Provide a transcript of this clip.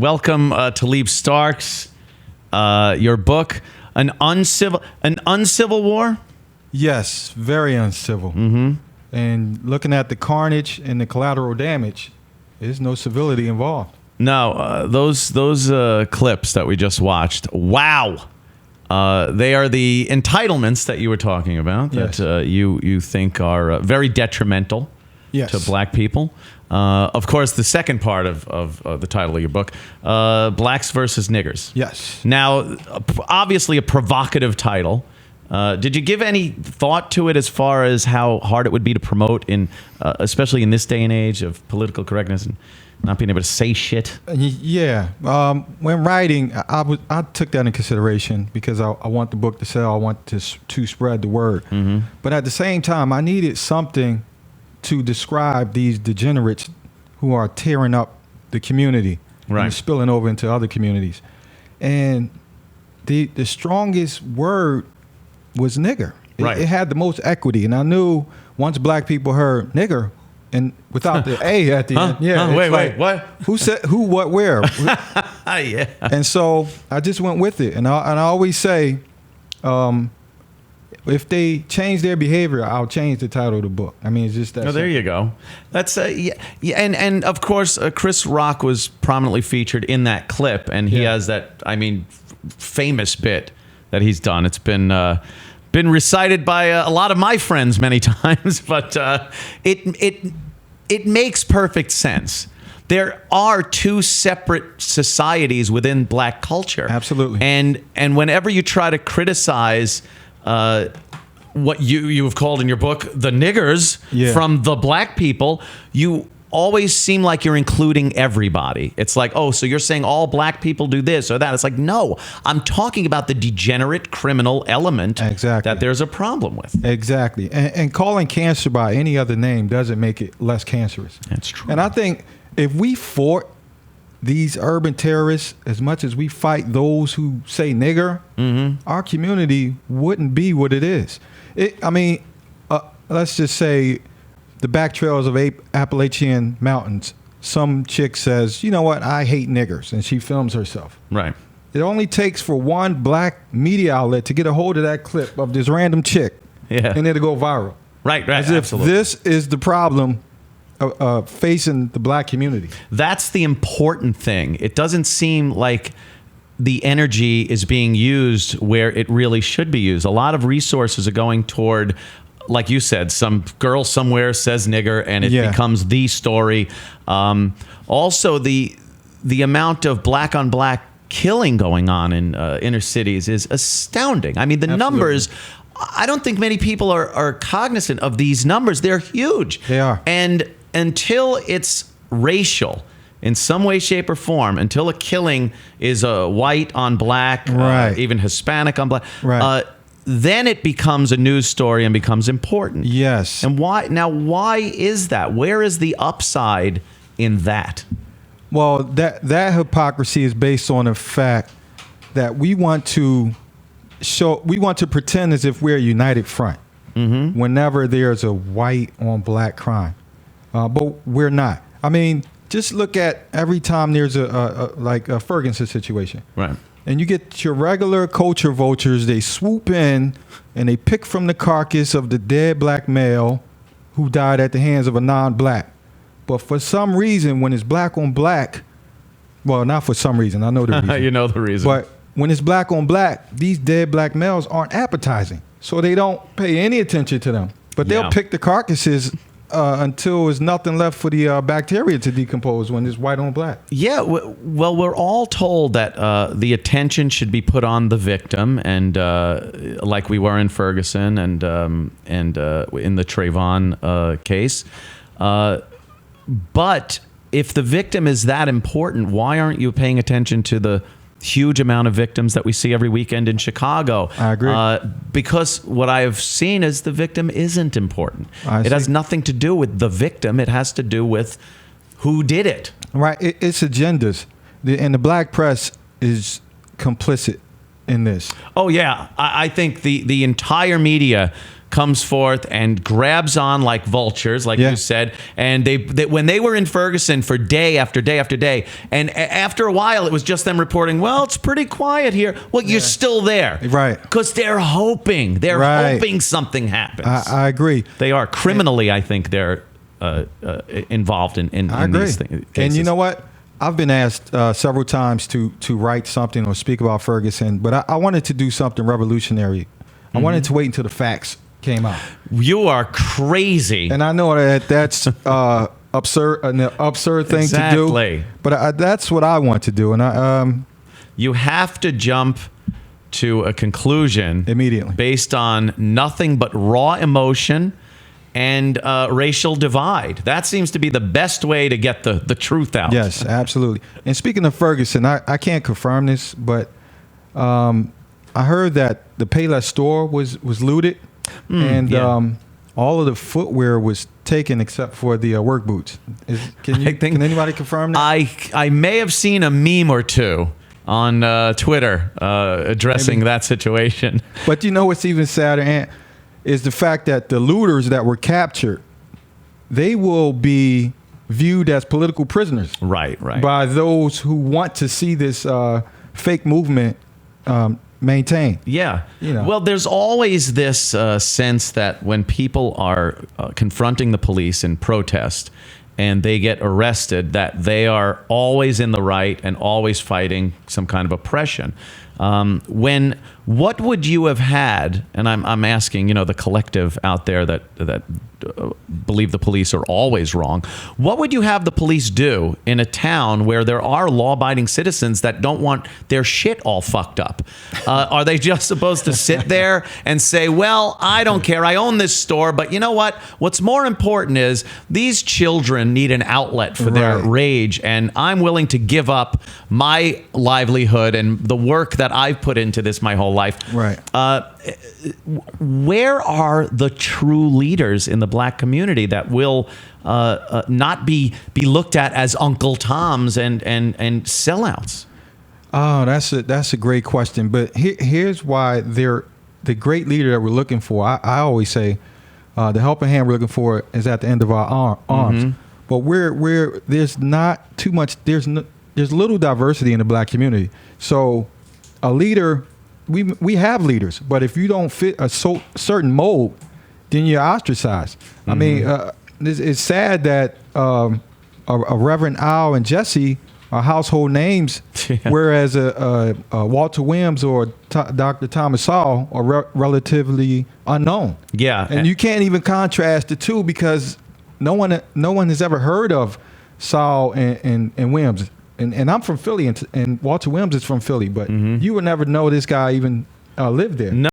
welcome Taleeb Starks. Your book, An Uncivil War? Yes, very uncivil. Mm-hmm. And looking at the carnage and the collateral damage, there's no civility involved. No, those clips that we just watched, wow. They are the entitlements that you were talking about that you think are very detrimental to black people. Of course, the second part of the title of your book, Blacks versus Niggers. Yes. Now, obviously a provocative title. Did you give any thought to it as far as how hard it would be to promote, especially in this day and age of political correctness and not being able to say shit? Yeah. When writing, I took that in consideration because I want the book to sell. I want to spread the word. Mm-hmm. But at the same time, I needed something to describe these degenerates who are tearing up the community and spilling over into other communities. And the strongest word was nigger. It had the most equity. And I knew once black people heard nigger, and without the A at the end. Wait, what? Who said who, what, where? Yeah. And so I just went with it. And I always say, if they change their behavior, I'll change the title of the book. I mean, it's just that. Oh, there you go. That's and of course, Chris Rock was prominently featured in that clip, and he has that, famous bit that he's done. It's been recited by a lot of my friends many times, but it makes perfect sense. There are two separate societies within black culture. Absolutely. And whenever you try to criticize what you have called in your book the niggers from the black people, you always seem like you're including everybody. It's like, oh, so you're saying all black people do this or that. It's like, no, I'm talking about the degenerate criminal element that there's a problem with. Exactly. And calling cancer by any other name doesn't make it less cancerous. That's true. And I think if we fought these urban terrorists as much as we fight those who say nigger, our community wouldn't be what it is. Let's just say the back trails of Appalachian Mountains, some chick says, you know what, I hate niggers, and she films herself. Right. It only takes for one black media outlet to get a hold of that clip of this random chick, and it'll go viral. Right, As if this is the problem facing the black community. That's the important thing. It doesn't seem like the energy is being used where it really should be used. A lot of resources are going toward, like you said, some girl somewhere says nigger and it becomes the story. Also, the amount of black on black killing going on in inner cities is astounding. I mean, the numbers, I don't think many people are cognizant of these numbers. They're huge. They are. And until it's racial in some way, shape, or form, until a killing is white on black, even Hispanic on black, then it becomes a news story and becomes important. Yes. And why is that? Where is the upside in that? Well, that hypocrisy is based on the fact that we want to pretend as if we're a united front whenever there's a white on black crime. But we're not. I mean, just look at every time there's a Ferguson situation. Right. And you get your regular culture vultures, they swoop in and they pick from the carcass of the dead black male who died at the hands of a non-black. But for some reason, when it's black on black, well, not for some reason, I know the reason. You know the reason. But when it's black on black, these dead black males aren't appetizing. So they don't pay any attention to them. But they'll pick the carcasses until there's nothing left for the bacteria to decompose when it's white on black. Yeah, well, we're all told that the attention should be put on the victim, and like we were in Ferguson and in the Trayvon case. But if the victim is that important, why aren't you paying attention to the huge amount of victims that we see every weekend in Chicago? I agree. Because what I have seen is the victim isn't important. It has nothing to do with the victim. It has to do with who did it. Right. It's agendas. And the black press is complicit in this. Oh, yeah. I think the entire media comes forth and grabs on like vultures, like you said. And they when they were in Ferguson for day after day after day, and after a while, it was just them reporting, well, it's pretty quiet here. Well, you're still there. Right. Because they're hoping. They're hoping something happens. I agree. They are. Criminally, I think they're involved in these cases. And you know what? I've been asked several times to write something or speak about Ferguson, but I wanted to do something revolutionary. I wanted to wait until the facts came out. You are crazy. And I know that that's an absurd thing to do. But that's what I want to do. And you have to jump to a conclusion immediately based on nothing but raw emotion and racial divide. That seems to be the best way to get the truth out. Yes, absolutely. And speaking of Ferguson, I can't confirm this, but I heard that the Payless store was looted, and all of the footwear was taken except for the work boots. Can anybody confirm that? I may have seen a meme or two on Twitter addressing that situation. But you know what's even sadder, Ant, is the fact that the looters that were captured, they will be viewed as political prisoners. Right. By those who want to see this fake movement maintained. Yeah. You know. Well, there's always this sense that when people are confronting the police in protest and they get arrested, that they are always in the right and always fighting some kind of oppression. What would you have had? And I'm asking, the collective out there that believe the police are always wrong. What would you have the police do in a town where there are law-abiding citizens that don't want their shit all fucked up? Are they just supposed to sit there and say, well, I don't care, I own this store, but you know what? What's more important is these children need an outlet for their rage, and I'm willing to give up my livelihood and the work that I've put into this my whole life. Right. Where are the true leaders in the black community that will not be looked at as Uncle Toms and sellouts? Oh, that's a great question. But here's why they're the great leader that we're looking for. I always say the helping hand we're looking for is at the end of our arms. But there's not too much. There's little diversity in the black community. So a leader. We have leaders, but if you don't fit a certain mold, then you're ostracized. I mean, it's sad that a Reverend Al and Jesse are household names, whereas a Walter Williams or Dr. Thomas Sowell are relatively unknown. Yeah, and you can't even contrast the two because no one has ever heard of Sowell and Williams. And I'm from Philly, and Walter Williams is from Philly, but you would never know this guy even lived there. No.